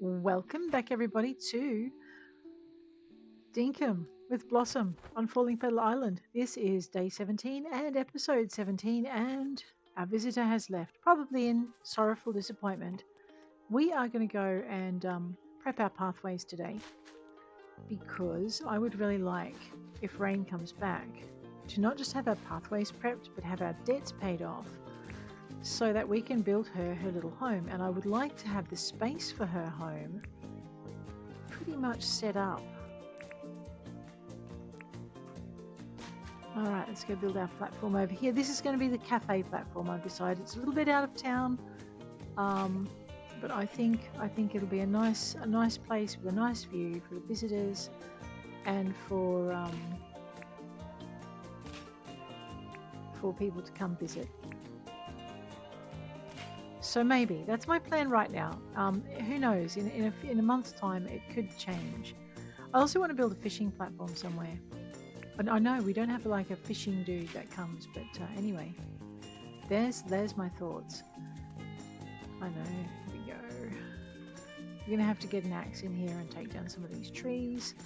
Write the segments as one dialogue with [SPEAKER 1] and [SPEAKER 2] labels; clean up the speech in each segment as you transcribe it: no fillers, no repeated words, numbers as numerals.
[SPEAKER 1] Welcome back, everybody, to Dinkum with Blossom on Falling Petal Island. This is day 17 and episode 17, and our visitor has left, probably in sorrowful disappointment. We are going to go and prep our pathways today because I would really like, if Rayne comes back, to not just have our pathways prepped, but have our debts paid off so that we can build her little home. And I would like to have the space for her home pretty much set up. Alright, let's go build our platform over here. This is going to be the cafe platform, I've decided. It's a little bit out of town, but I think it'll be a nice place with a nice view for the visitors and for people to come visit. So maybe that's my plan right now. Who knows? In a month's time, it could change. I also want to build a fishing platform somewhere. But I know we don't have like a fishing dude that comes. But anyway, there's my thoughts. I know. Here we go. We're gonna have to get an axe in here and take down some of these trees,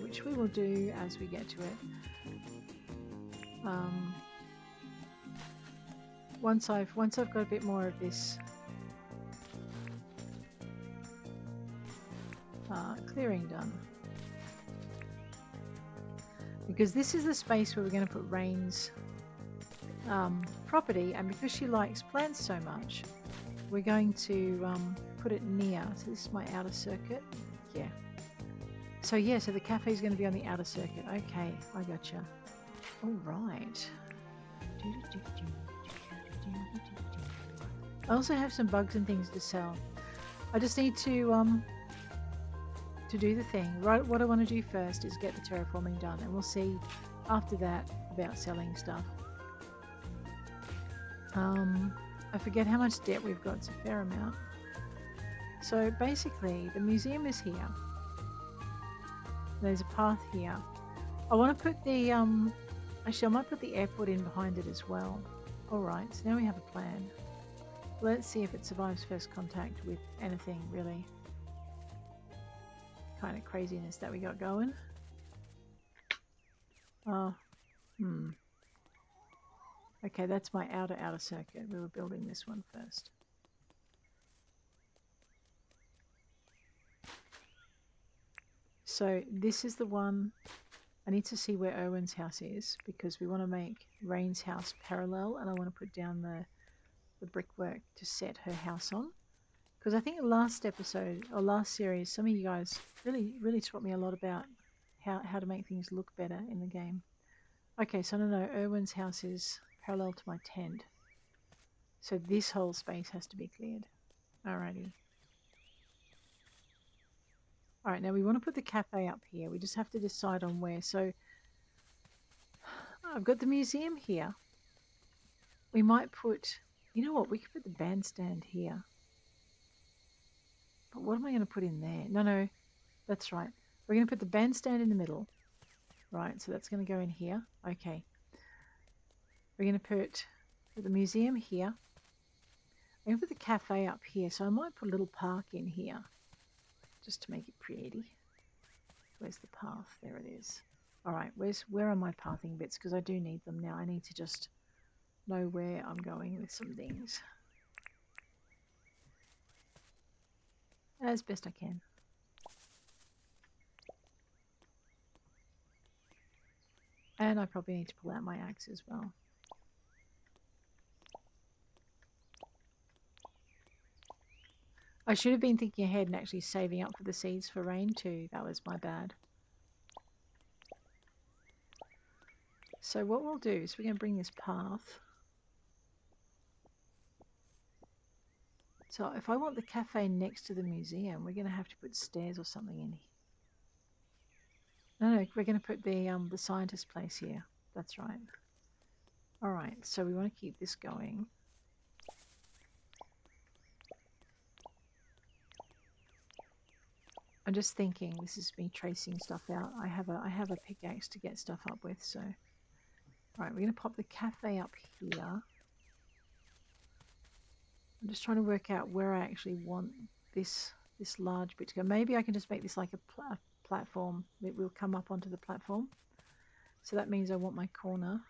[SPEAKER 1] which we will do as we get to it. Once I've got a bit more of this clearing done, because this is the space where we're going to put Rayne's property, and because she likes plants so much, we're going to put it near. So this is my outer circuit. So the cafe is going to be on the outer circuit. Okay, I gotcha. All right. I also have some bugs and things to sell. I just need to do the thing. Right, what I want to do first is get the terraforming done, and we'll see after that about selling stuff. I forget how much debt we've got. It's a fair amount. So basically, the museum is here. There's a path here. I want to put the actually, I might put the airport in behind it as well. Alright, so now we have a plan. Let's see if it survives first contact with anything, really. Kind of craziness that we got going. Okay, that's my outer circuit. We were building this one first. So this is the one. I need to see where Erwin's house is, because we want to make Rayne's house parallel, and I want to put down the brickwork to set her house on. Because I think the last episode or last series, some of you guys really taught me a lot about how to make things look better in the game. Okay, so no, Erwin's house is parallel to my tent, so this whole space has to be cleared. Alrighty. Alright, now we want to put the cafe up here. We just have to decide on where. So I've got the museum here. We might put, you know what, we could put the bandstand here. But what am I going to put in there? No, that's right. We're going to put the bandstand in the middle. Right, so that's going to go in here. Okay. We're going to put the museum here. I'm going to put the cafe up here. So I might put a little park in here, just to make it pretty. Where's the path? There it is. Alright, where are my pathing bits? Because I do need them now. I need to just know where I'm going with some things as best I can. And I probably need to pull out my axe as well. I should have been thinking ahead and actually saving up for the seeds for Rayne too. That was my bad. So what we'll do is we're going to bring this path. So if I want the cafe next to the museum, we're going to have to put stairs or something in here. No, we're going to put the scientist place here. That's right. Alright, so we want to keep this going. I'm just thinking, this is me tracing stuff out. I have a pickaxe to get stuff up with, so. Alright, we're going to pop the cafe up here. I'm just trying to work out where I actually want this large bit to go. Maybe I can just make this like a platform. It will come up onto the platform. So that means I want my corner.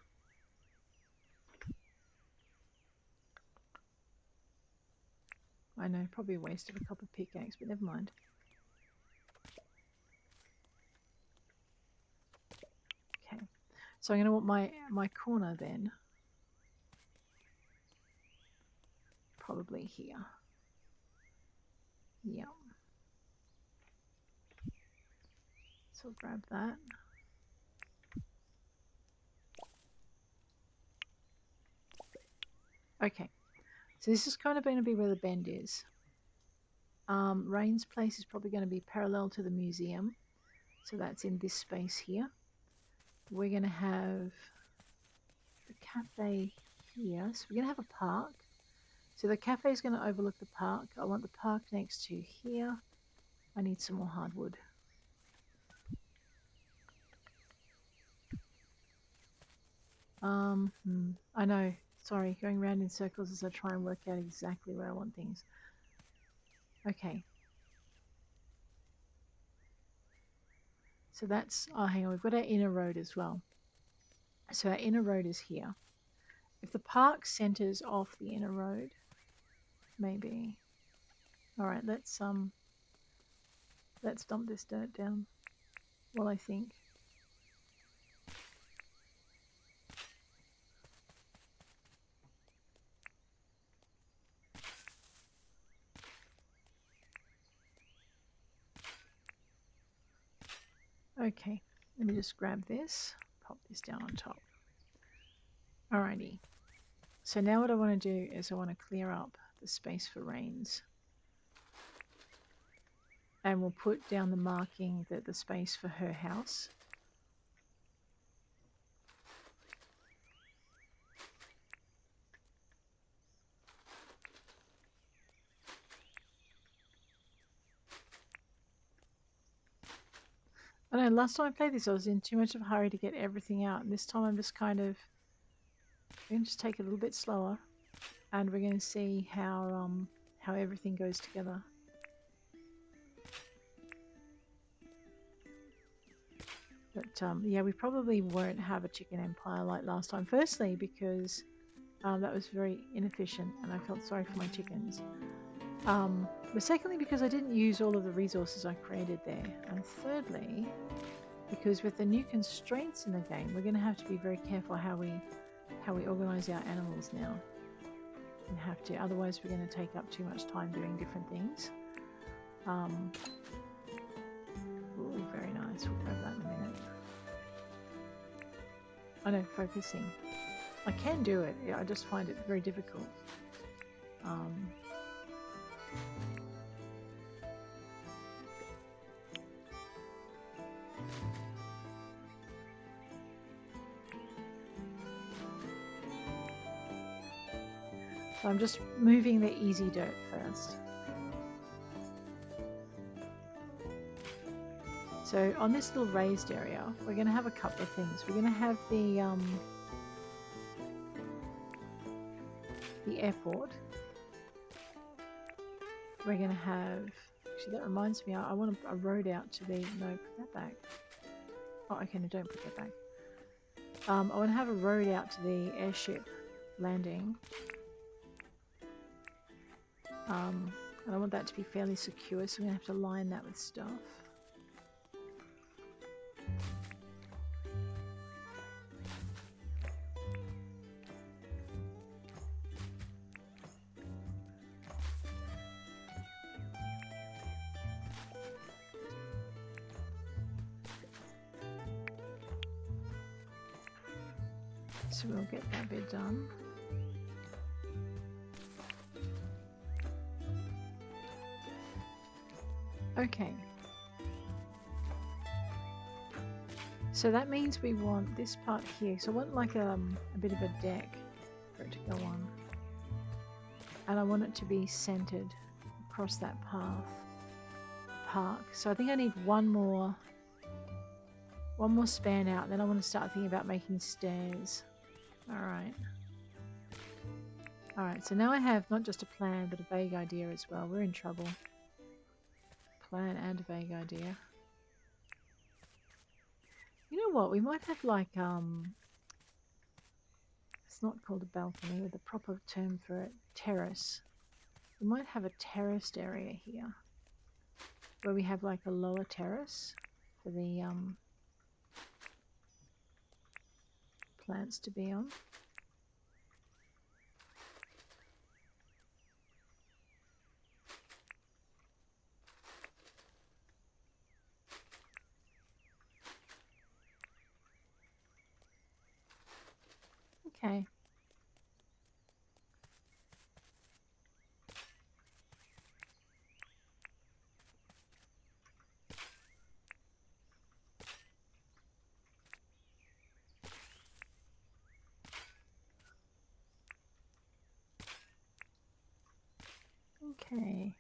[SPEAKER 1] I know, probably a waste of a copper pickaxe, but never mind. Okay, so I'm going to want my corner then. Probably here. Yeah. So I'll grab that. Okay, so this is kind of going to be where the bend is. Rayne's place is probably going to be parallel to the museum. So that's in this space here. We're going to have the cafe here. So we're going to have a park. So the cafe is going to overlook the park. I want the park next to here. I need some more hardwood. I know. Sorry, going around in circles as I try and work out exactly where I want things. Okay. So that's, oh, hang on, we've got our inner road as well. So our inner road is here. If the park centers off the inner road, maybe. All right, let's dump this dirt down. Well, I think. Okay, let me just grab this, pop this down on top. Alrighty. So now what I want to do is I want to clear up the space for Rayne's. And we'll put down the marking that the space for her house. I know last time I played this I was in too much of a hurry to get everything out, and this time I'm just kind of going to just take it a little bit slower, and we're going to see how everything goes together. But yeah, we probably won't have a chicken empire like last time. Firstly, because that was very inefficient and I felt sorry for my chickens. But secondly, because I didn't use all of the resources I created there. And thirdly, because with the new constraints in the game, we're going to have to be very careful how we organize our animals now. And have to, otherwise we're going to take up too much time doing different things. Ooh, very nice. We'll grab that in a minute. I know, focusing. I can do it. Yeah, I just find it very difficult. So I'm just moving the easy dirt first. So on this little raised area, we're going to have a couple of things. We're going to have the airport. We're going to have, actually that reminds me, I want a road out to the, no, put that back. Oh, okay, no, don't put that back. I want to have a road out to the airship landing. And I want that to be fairly secure, so I'm going to have to line that with stuff. So we'll get that bit done. Okay. So that means we want this part here. So I want like a bit of a deck for it to go on. And I want it to be centered across that park. So I think I need one more span out. Then I want to start thinking about making stairs. Alright, so now I have not just a plan, but a vague idea as well. We're in trouble. plan and a vague idea. You know what? We might have like it's not called a balcony, or the proper term for it, terrace. We might have a terraced area here, where we have like a lower terrace for the plants to be on. Okay. Okay.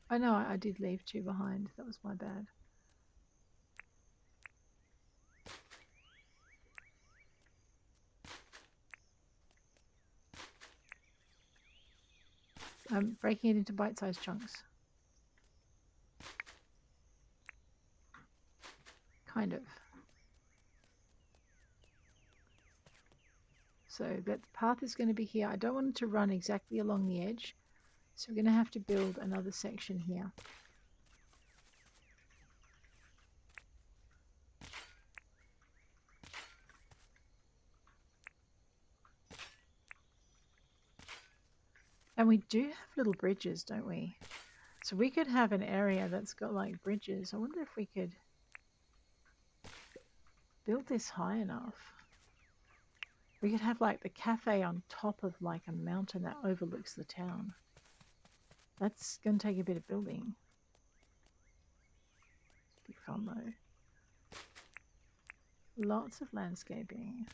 [SPEAKER 1] I know I did leave 2 behind. That was my bad. I'm breaking it into bite-sized chunks. Kind of. So that path is going to be here. I don't want it to run exactly along the edge. So we're going to have to build another section here. And we do have little bridges, don't we? So we could have an area that's got like bridges. I wonder if we could build this high enough. We could have like the cafe on top of like a mountain that overlooks the town. That's going to take a bit of building. Be fun though. Lots of landscaping.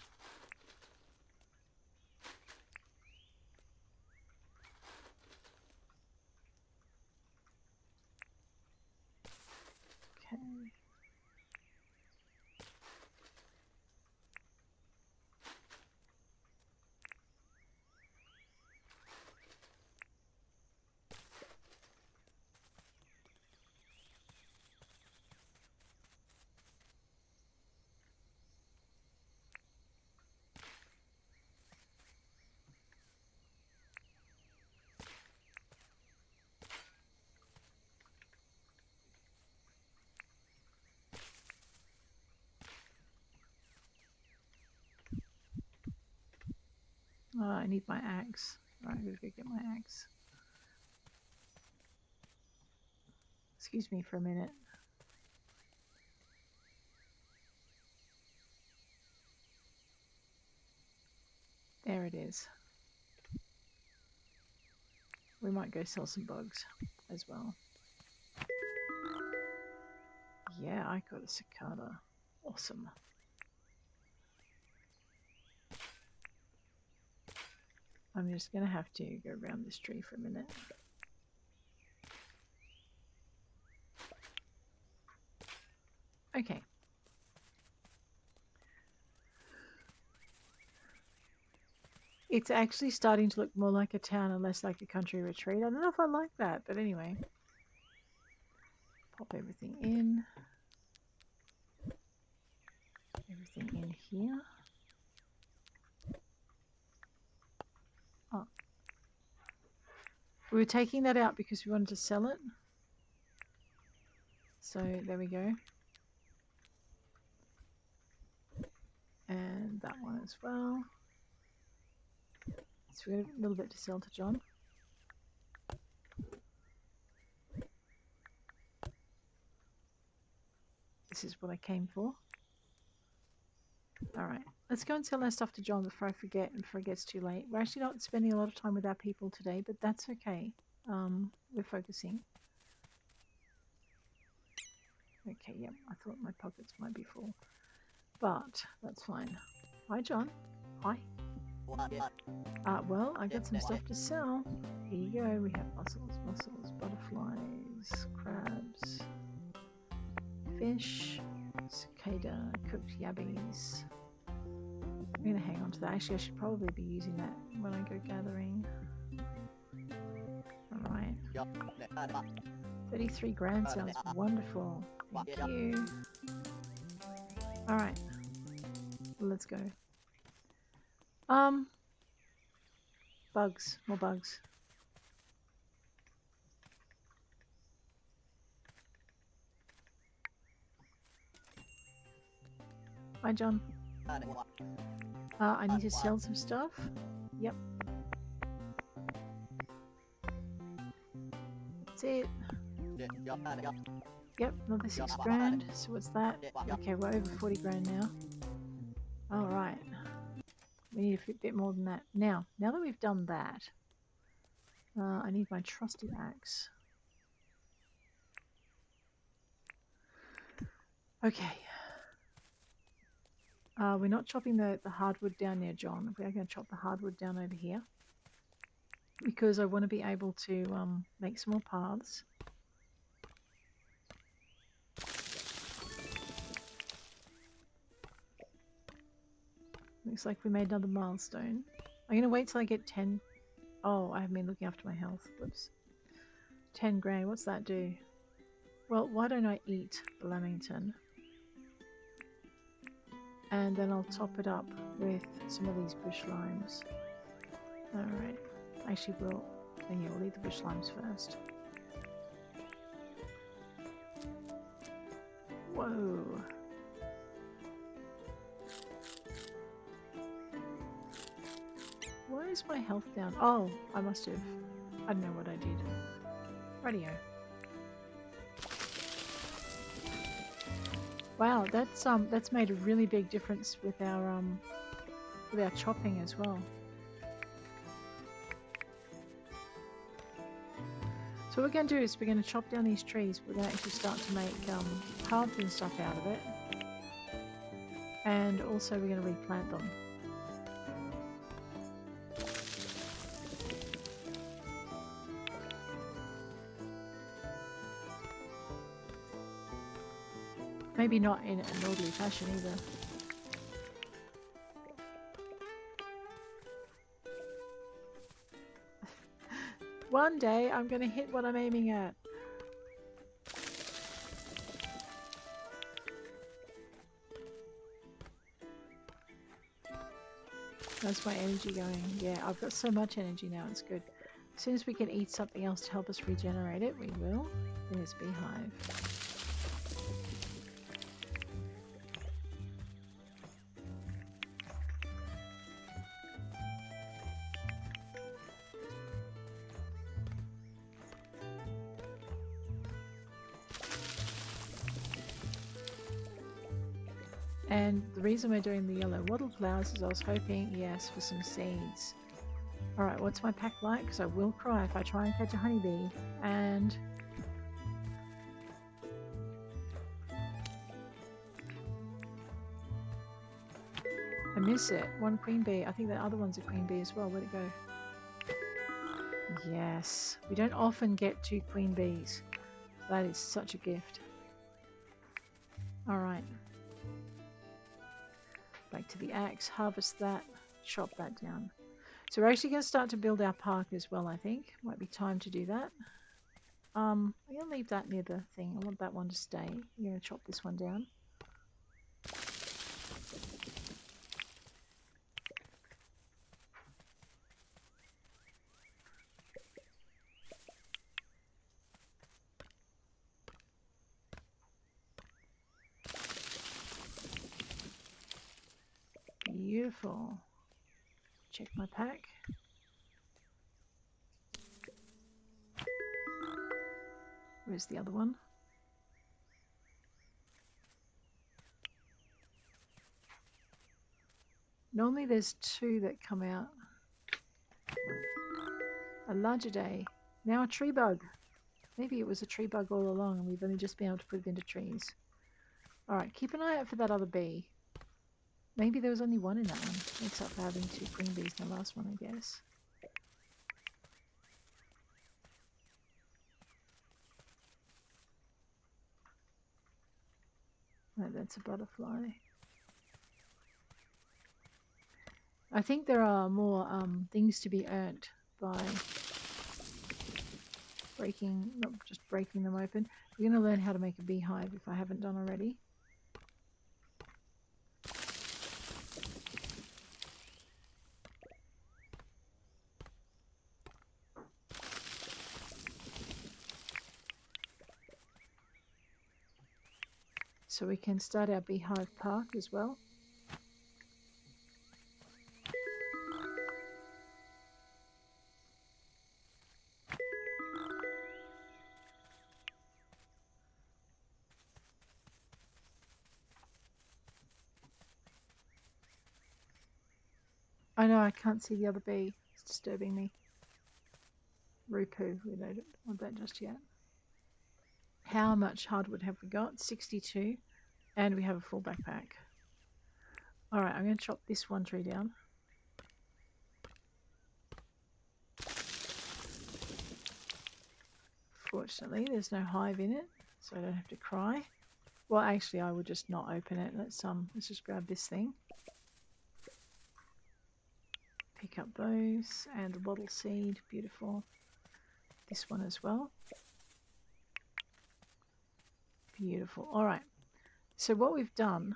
[SPEAKER 1] Okay. Oh, I need my axe. Right, I'm going to go get my axe. Excuse me for a minute. There it is. We might go sell some bugs as well. Yeah, I got a cicada. Awesome. I'm just going to have to go around this tree for a minute. Okay. It's actually starting to look more like a town and less like a country retreat. I don't know if I like that, but anyway. Pop everything in. Everything in here. Oh. We were taking that out because we wanted to sell it. So there we go. And that one as well. So we have a little bit to sell to John. This is what I came for. Alright, let's go and sell our stuff to John before I forget and before it gets too late. We're actually not spending a lot of time with our people today, but that's okay. We're focusing. Okay, yep, I thought my pockets might be full. But that's fine. Hi, John. Hi. Well, I got some stuff to sell. Here you go. We have mussels, butterflies, crabs, fish, cicada, cooked yabbies. I'm going to hang on to that. Actually, I should probably be using that when I go gathering. Alright. 33 grand sounds wonderful. Thank you. Alright. Let's go. Bugs. More bugs. Hi, John. I need to sell some stuff. Yep. That's it. Yep, another 6 grand. So what's that? Okay, we're over 40 grand now. Alright. We need a bit more than that. Now that we've done that, I need my trusty axe. Okay. We're not chopping the hardwood down there, John. We are going to chop the hardwood down over here. Because I want to be able to make some more paths. Looks like we made another milestone. I'm going to wait till I get 10. Oh, I haven't been looking after my health. Whoops. 10 grand. What's that do? Well, why don't I eat the lamington? And then I'll top it up with some of these bush limes. Alright. Actually, we'll eat the bush limes first. Whoa. Why is my health down? Oh, I must have. I don't know what I did. Radio. Wow, that's made a really big difference with our chopping as well. So what we're going to do is we're going to chop down these trees. We're going to actually start to make paths and stuff out of it, and also we're going to replant them. Maybe not in an orderly fashion either. One day I'm going to hit what I'm aiming at. That's my energy going. Yeah, I've got so much energy now, it's good. As soon as we can eat something else to help us regenerate it, we will. There's beehive. And the reason we're doing the yellow wattle flowers is I was hoping, yes, for some seeds. Alright, what's my pack like? Because I will cry if I try and catch a honeybee. And... I miss it. One queen bee. I think the other one's a queen bee as well. Where'd it go? Yes. We don't often get 2 queen bees. That is such a gift. Alright. Back to the axe, harvest that, chop that down. So we're actually going to start to build our park as well, I think. Might be time to do that. I'm going to leave that near the thing. I want that one to stay. I'm going to chop this one down. Beautiful. Check my pack. Where's the other one? Normally there's 2 that come out. A larger day. Now a tree bug. Maybe it was a tree bug all along and we've only just been able to put it into trees. Alright, keep an eye out for that other bee. Maybe there was only 1 in that one. Makes up for having 2 queen bees in the last one, I guess. No, that's a butterfly. I think there are more things to be earned by not just breaking them open. We're going to learn how to make a beehive if I haven't done already. So we can start our beehive park as well. I know I can't see the other bee. It's disturbing me. Rupu, we don't want that just yet. How much hardwood have we got? 62. And we have a full backpack. Alright, I'm going to chop this one tree down. Fortunately, there's no hive in it, so I don't have to cry. Well, actually, I would just not open it. Let's just grab this thing. Pick up those and the wattle seed. Beautiful. This one as well. Beautiful. Alright. So what we've done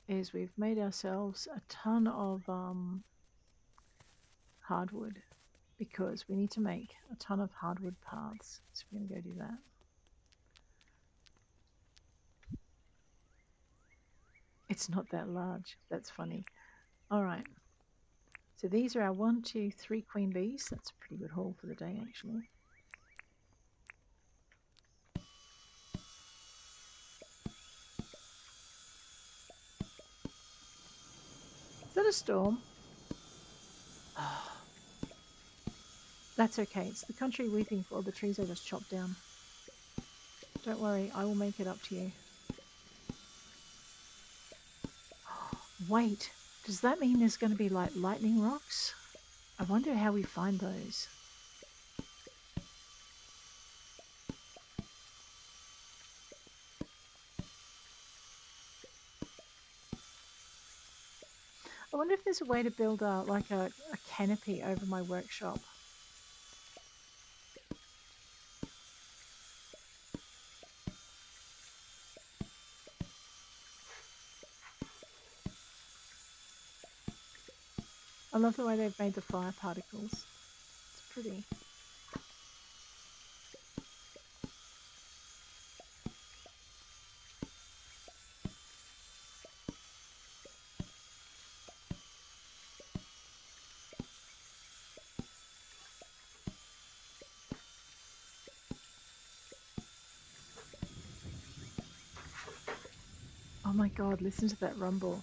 [SPEAKER 1] is we've made ourselves a ton of hardwood because we need to make a ton of hardwood paths. So we're going to go do that. It's not that large. That's funny. Alright. So these are our 1, 2, 3 queen bees. That's a pretty good haul for the day, actually. Is that a storm? Oh, that's okay. It's the country weeping for all the trees I just chopped down. Don't worry, I will make it up to you. Wait, does that mean there's going to be like lightning rocks? I wonder how we find those. I wonder if there's a way to build like a canopy over my workshop. I love the way they've made the fire particles. It's pretty. Oh my god, listen to that rumble.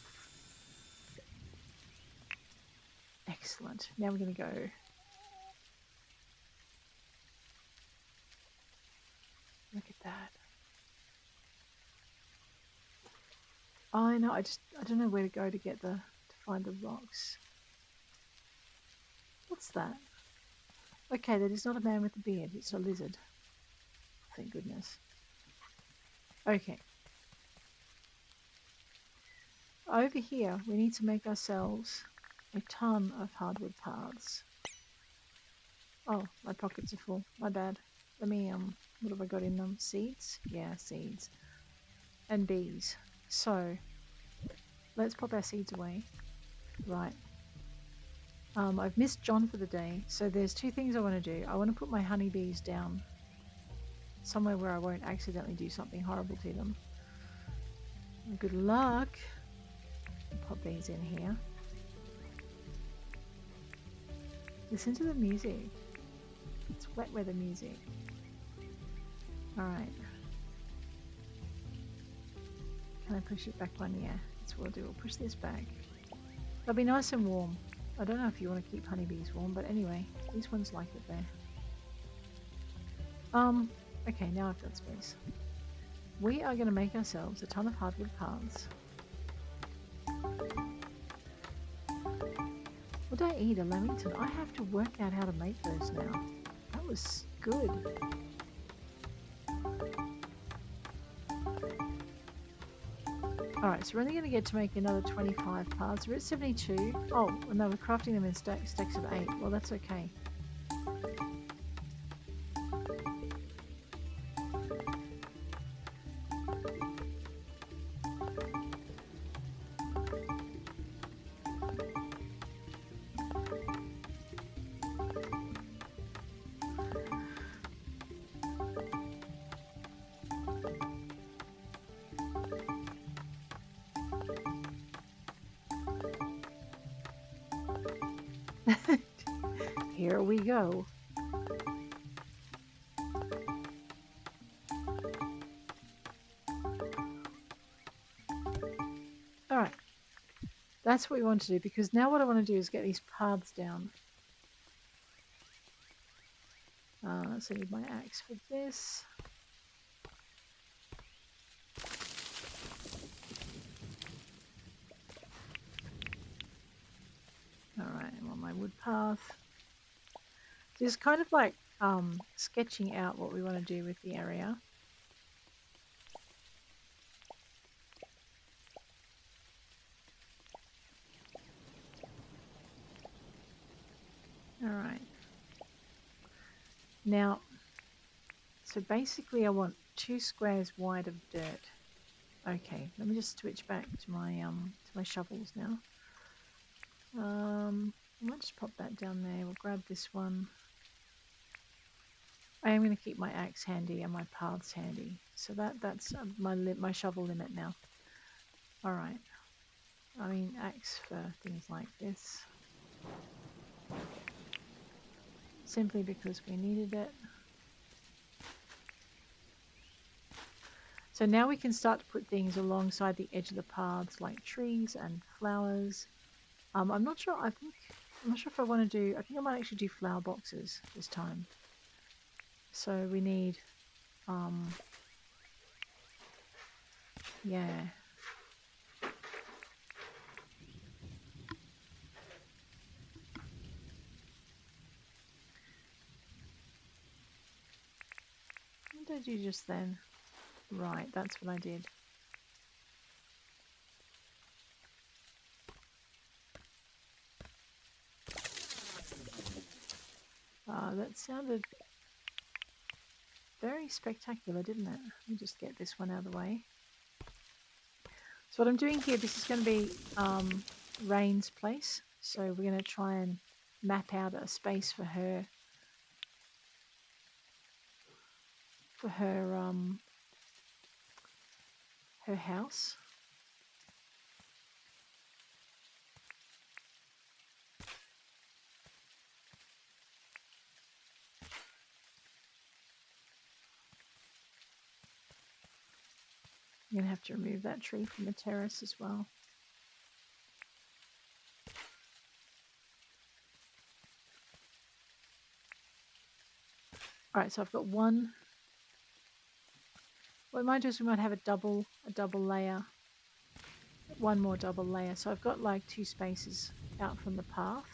[SPEAKER 1] Excellent. Now we're going to go. Look at that. Oh, I know. I don't know where to go to find the rocks. What's that? Okay, that is not a man with a beard. It's a lizard. Thank goodness. Okay. Over here, we need to make ourselves a ton of hardwood paths. Oh, my pockets are full. My bad. Let me, what have I got in them? Seeds? Yeah, seeds. And bees. So, let's pop our seeds away. Right. I've missed John for the day, so there's 2 things I want to do. I want to put my honeybees down somewhere where I won't accidentally do something horrible to them. Good luck. Pop these in here. Listen to the music. It's wet weather music. Alright. Can I push it back one? Yeah, that's what we'll do. We'll push this back. They'll be nice and warm. I don't know if you want to keep honeybees warm, but anyway, these ones like it there. Okay, now I've got space. We are going to make ourselves a ton of hardwood paths. Would I eat a lamington? I have to work out how to make those now. That was good. Alright, so we're only going to get to make another 25 paths. We're at 72. Oh, no, we're crafting them in stacks of 8. Well, that's okay. Here we go. Alright, that's what we want to do, because now what I want to do is get these paths down. So I need my axe for this. Alright, I'm on my wood path. Just kind of like sketching out what we want to do with the area. Alright. Now, so basically I want 2 squares wide of dirt. Okay, let me just switch back to my shovels now. I might just pop that down there. We'll grab this one. I am going to keep my axe handy and my paths handy. So that's my shovel limit now. Alright. I mean axe for things like this. Simply because we needed it. So now we can start to put things alongside the edge of the paths like trees and flowers. I'm not sure if I want to do, I think I might actually do flower boxes this time. So we need, yeah. What did I do just then? Right, that's what I did. That sounded very spectacular, didn't it? Let me just get this one out of the way. So what I'm doing here, this is going to be Rayne's place. So we're going to try and map out a space for her. Her house. I'm going to have to remove that tree from the terrace as well. Alright, so I've got one. What we might do is we might have a double layer. One more double layer. So I've got like 2 spaces out from the path.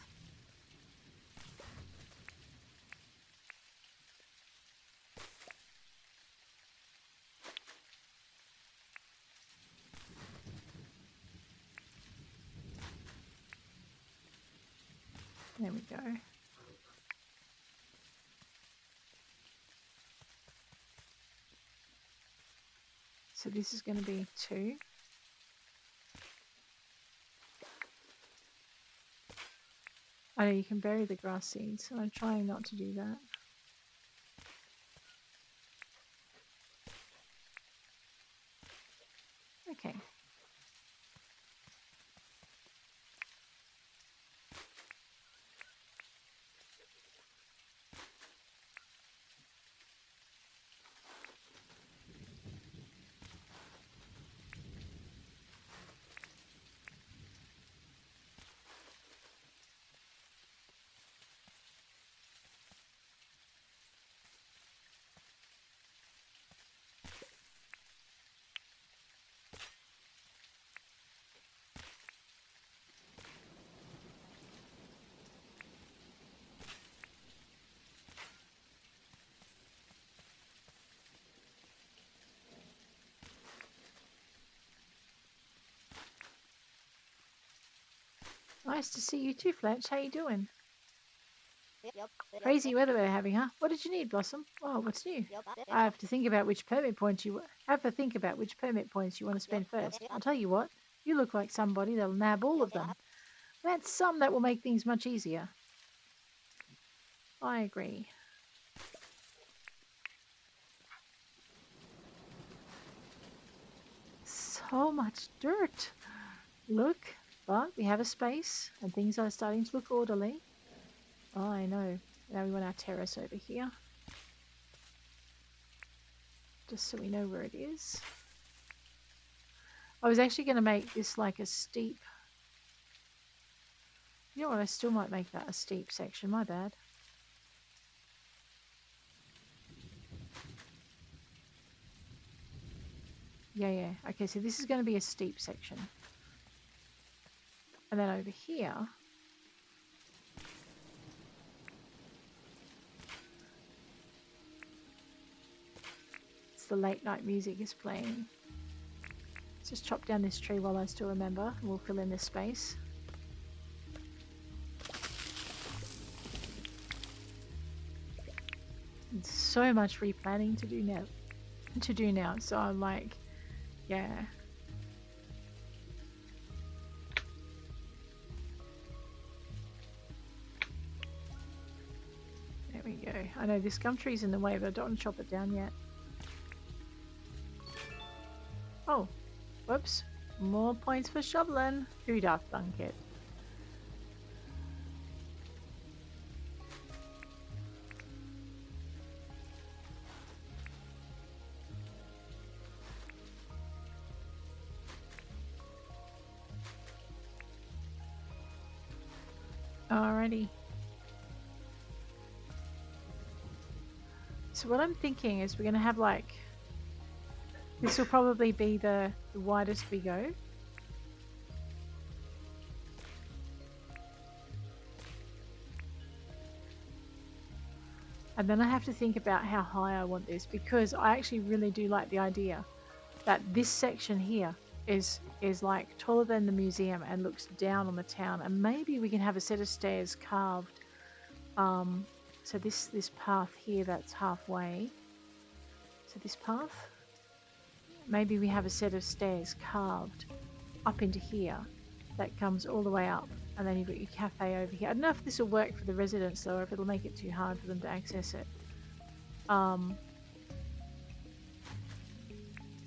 [SPEAKER 1] There we go. So this is going to be 2. I know you can bury the grass seeds, so I'm trying not to do that. Okay. Nice to see you too, Fletch. How you doing? Crazy weather we're having, huh? What did you need, Blossom? Oh, what's new? I have to think about which permit points you want to spend first. I'll tell you what. You look like somebody that'll nab all of them. That's some that will make things much easier. I agree. So much dirt. Look, but we have a space and things are starting to look orderly. Oh, I know. Now we want our terrace over here. Just so we know where it is. I was actually going to make this like a steep... You know what, I still might make that a steep section, my bad. Yeah. Okay, so this is going to be a steep section. And then over here... it's the late night music is playing. Let's just chop down this tree while I still remember. And we'll fill in this space. It's so much replanning to do now. So I'm like, yeah. There we go. I know this gum tree's in the way, but I don't want to chop it down yet. Oh, whoops. More points for shoveling. Who'd have thunk it? Alrighty. So what I'm thinking is we're going to have like... this will probably be the widest we go. And then I have to think about how high I want this, because I actually really do like the idea that this section here is like taller than the museum and looks down on the town, and maybe we can have a set of stairs carved. So this path here that's halfway. So this path, maybe we have a set of stairs carved up into here that comes all the way up, and then you've got your cafe over here. I don't know if this will work for the residents though, or if it'll make it too hard for them to access it.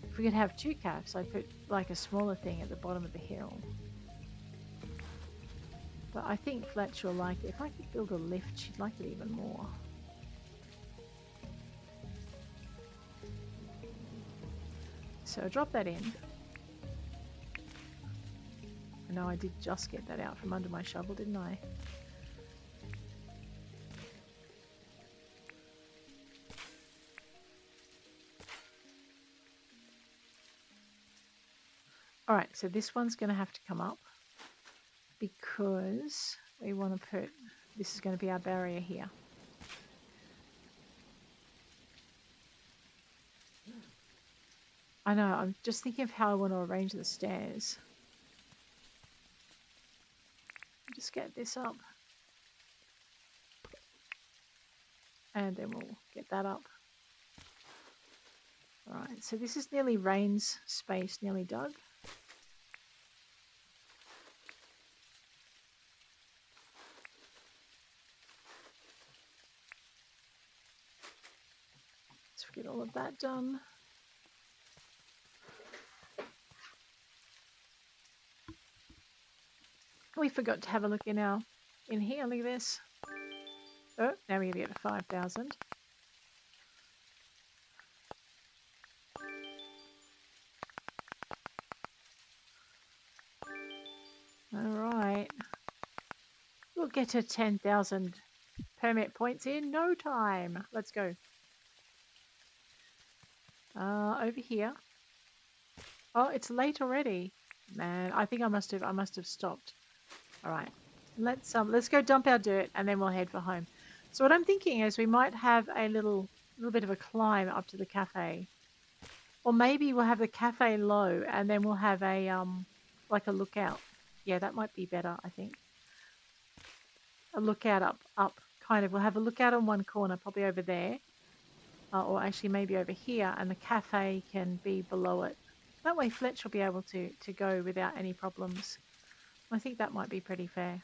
[SPEAKER 1] If we could have two cafes, I'd put like a smaller thing at the bottom of the hill. But I think Fletch will like it. If I could build a lift, she'd like it even more. So I'll drop that in. I know I did just get that out from under my shovel, didn't I? Alright, so this one's going to have to come up because we want to put... this is going to be our barrier here. I know, I'm just thinking of how I want to arrange the stairs. Just get this up. And then we'll get that up. Alright, so this is nearly Rayne's space, nearly dug. Let's get all of that done. We forgot to have a look in here. Look at this. Oh, now we're going to get to 5,000. Alright. We'll get to 10,000 permit points in no time. Let's go. Over here. Oh, it's late already. Man, I think I must have stopped. Alright. Let's go dump our dirt and then we'll head for home. So what I'm thinking is we might have a little bit of a climb up to the cafe. Or maybe we'll have the cafe low and then we'll have a like a lookout. Yeah, that might be better, I think. A lookout up kind of. We'll have a lookout on one corner, probably over there. Or actually maybe over here, and the cafe can be below it. That way Fletch will be able to go without any problems. I think that might be pretty fair.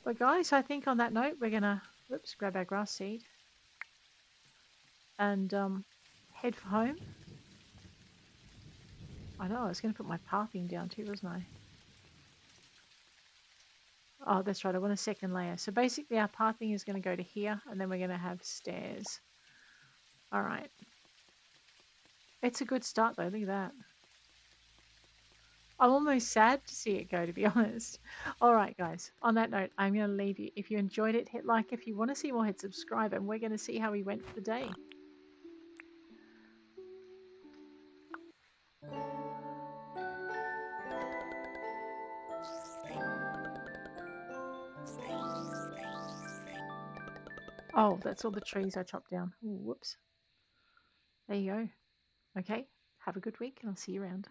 [SPEAKER 1] But guys, I think on that note, we're going to grab our grass seed and head for home. I know, I was going to put my pathing down too, wasn't I? Oh, that's right. I want a second layer. So basically our pathing is going to go to here and then we're going to have stairs. All right. It's a good start though. Look at that. I'm almost sad to see it go, to be honest. All right, guys. On that note, I'm going to leave you. If you enjoyed it, hit like. If you want to see more, hit subscribe. And we're going to see how we went for the day. Oh, that's all the trees I chopped down. Ooh, whoops. There you go. Okay. Have a good week and I'll see you around.